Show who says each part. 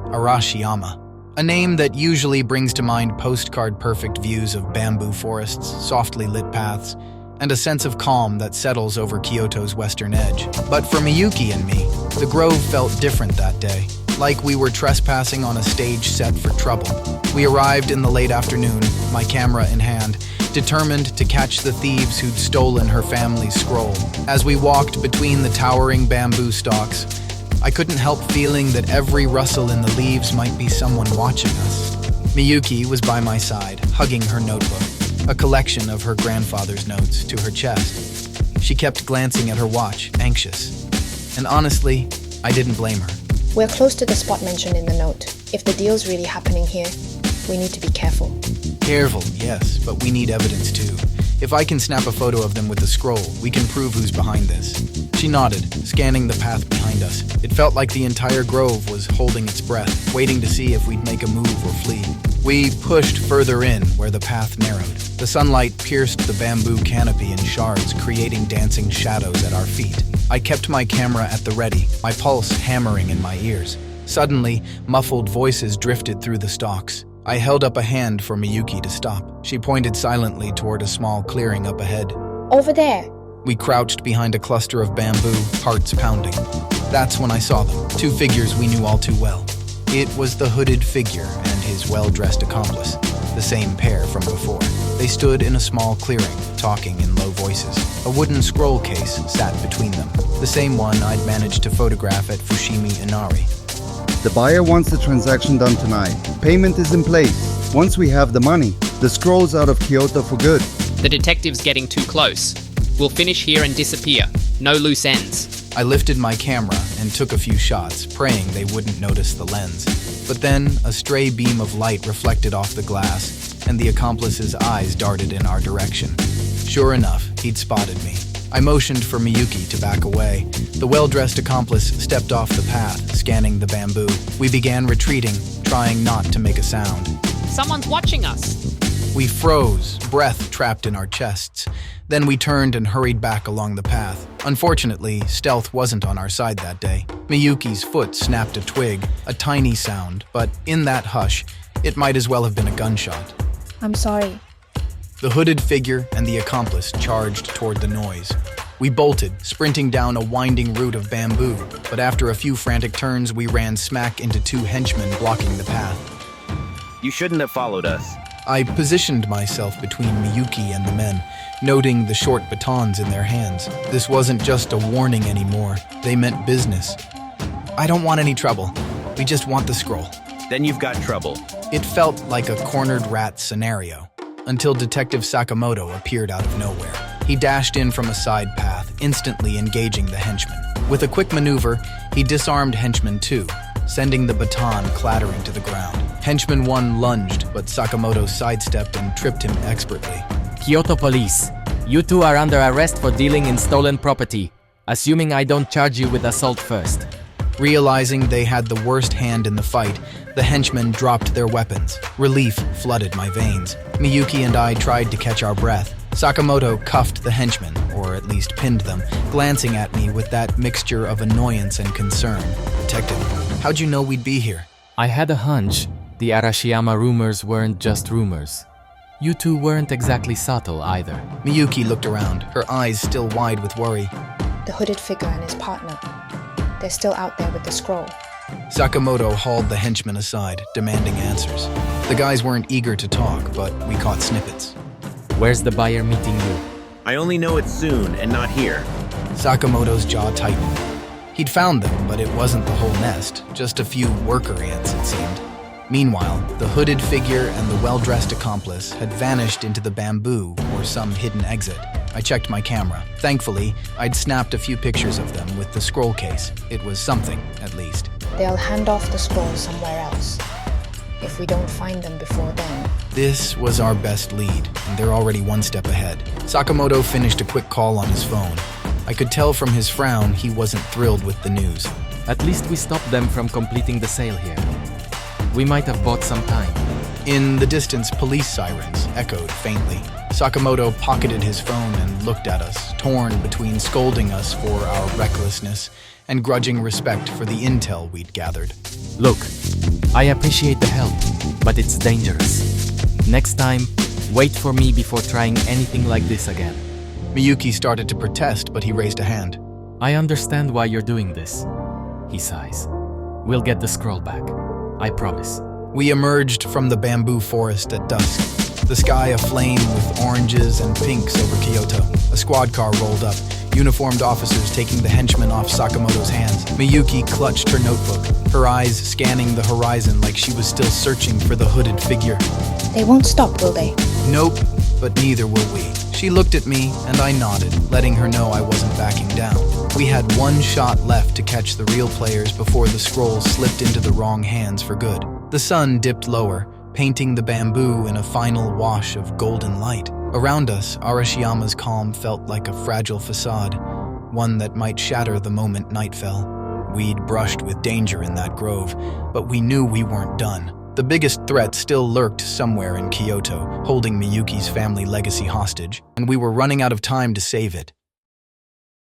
Speaker 1: Arashiyama. A name that usually brings to mind postcard-perfect views of bamboo forests, softly lit paths, and a sense of calm that settles over Kyoto's western edge. But for Miyuki and me, the grove felt different that day, like we were trespassing on a stage set for trouble. We arrived in the late afternoon, my camera in hand, determined to catch the thieves who'd stolen her family's scroll. As we walked between the towering bamboo stalks, I couldn't help feeling that every rustle in the leaves might be someone watching us. Miyuki was by my side, hugging her notebook, a collection of her grandfather's notes, to her chest. She kept glancing at her watch, anxious. And honestly, I didn't blame her.
Speaker 2: We're close to the spot mentioned in the note. If the deal's really happening here, we need to be careful.
Speaker 1: Careful, yes, but we need evidence too. If I can snap a photo of them with the scroll, we can prove who's behind this. She nodded, scanning the path behind us. It felt like the entire grove was holding its breath, waiting to see if we'd make a move or flee. We pushed further in where the path narrowed. The sunlight pierced the bamboo canopy in shards, creating dancing shadows at our feet. I kept my camera at the ready, my pulse hammering in my ears. Suddenly, muffled voices drifted through the stalks. I held up a hand for Miyuki to stop. She pointed silently toward a small clearing up ahead.
Speaker 2: Over there!
Speaker 1: We crouched behind a cluster of bamboo, hearts pounding. That's when I saw them, two figures we knew all too well. It was the hooded figure and his well-dressed accomplice, the same pair from before. They stood in a small clearing, talking in low voices. A wooden scroll case sat between them, the same one I'd managed to photograph at Fushimi Inari.
Speaker 3: The buyer wants the transaction done tonight. Payment is in place. Once we have the money, the scroll's out of Kyoto for good.
Speaker 4: The detective's getting too close. We'll finish here and disappear. No loose ends.
Speaker 1: I lifted my camera and took a few shots, praying they wouldn't notice the lens. But then, a stray beam of light reflected off the glass, and the accomplice's eyes darted in our direction. Sure enough, he'd spotted me. I motioned for Miyuki to back away. The well-dressed accomplice stepped off the path, scanning the bamboo. We began retreating, trying not to make a sound.
Speaker 4: Someone's watching us!
Speaker 1: We froze, breath trapped in our chests. Then we turned and hurried back along the path. Unfortunately, stealth wasn't on our side that day. Miyuki's foot snapped a twig, a tiny sound, but in that hush, it might as well have been a gunshot.
Speaker 2: I'm sorry.
Speaker 1: The hooded figure and the accomplice charged toward the noise. We bolted, sprinting down a winding route of bamboo, but after a few frantic turns, we ran smack into two henchmen blocking the path.
Speaker 5: You shouldn't have followed us.
Speaker 1: I positioned myself between Miyuki and the men, noting the short batons in their hands. This wasn't just a warning anymore. They meant business. I don't want any trouble. We just want the scroll.
Speaker 5: Then you've got trouble.
Speaker 1: It felt like a cornered rat scenario, until Detective Sakamoto appeared out of nowhere. He dashed in from a side path, instantly engaging the henchman. With a quick maneuver, he disarmed henchman 2, sending the baton clattering to the ground. Henchman 1 lunged, but Sakamoto sidestepped and tripped him expertly.
Speaker 6: Kyoto Police, you two are under arrest for dealing in stolen property, assuming I don't charge you with assault first.
Speaker 1: Realizing they had the worst hand in the fight, the henchmen dropped their weapons. Relief flooded my veins. Miyuki and I tried to catch our breath. Sakamoto cuffed the henchmen, or at least pinned them, glancing at me with that mixture of annoyance and concern. Detective, how'd you know we'd be here?
Speaker 6: I had a hunch. The Arashiyama rumors weren't just rumors. You two weren't exactly subtle either.
Speaker 1: Miyuki looked around, her eyes still wide with worry.
Speaker 2: The hooded figure and his partner. They're still out there with the scroll.
Speaker 1: Sakamoto hauled the henchmen aside, demanding answers. The guys weren't eager to talk, but we caught snippets.
Speaker 6: Where's the buyer meeting you?
Speaker 5: I only know it's soon and not here.
Speaker 1: Sakamoto's jaw tightened. He'd found them, but it wasn't the whole nest, just a few worker ants, it seemed. Meanwhile, the hooded figure and the well-dressed accomplice had vanished into the bamboo or some hidden exit. I checked my camera. Thankfully, I'd snapped a few pictures of them with the scroll case. It was something, at least.
Speaker 2: They'll hand off the scroll somewhere else. If we don't find them before then.
Speaker 1: This was our best lead, and they're already one step ahead. Sakamoto finished a quick call on his phone. I could tell from his frown he wasn't thrilled with the news.
Speaker 6: At least we stopped them from completing the sale here. We might have bought some time.
Speaker 1: In the distance, police sirens echoed faintly. Sakamoto pocketed his phone and looked at us, torn between scolding us for our recklessness and grudging respect for the intel we'd gathered.
Speaker 6: Look, I appreciate the help, but it's dangerous. Next time, wait for me before trying anything like this again.
Speaker 1: Miyuki started to protest, but he raised a hand.
Speaker 6: I understand why you're doing this, he sighs. We'll get the scroll back. I promise.
Speaker 1: We emerged from the bamboo forest at dusk, the sky aflame with oranges and pinks over Kyoto. A squad car rolled up, uniformed officers taking the henchmen off Sakamoto's hands. Miyuki clutched her notebook, her eyes scanning the horizon like she was still searching for the hooded figure.
Speaker 2: They won't stop, will they?
Speaker 1: Nope, but neither will we. She looked at me, and I nodded, letting her know I wasn't backing down. We had one shot left to catch the real players before the scroll slipped into the wrong hands for good. The sun dipped lower, painting the bamboo in a final wash of golden light. Around us, Arashiyama's calm felt like a fragile facade, one that might shatter the moment night fell. We'd brushed with danger in that grove, but we knew we weren't done. The biggest threat still lurked somewhere in Kyoto, holding Miyuki's family legacy hostage, and we were running out of time to save it.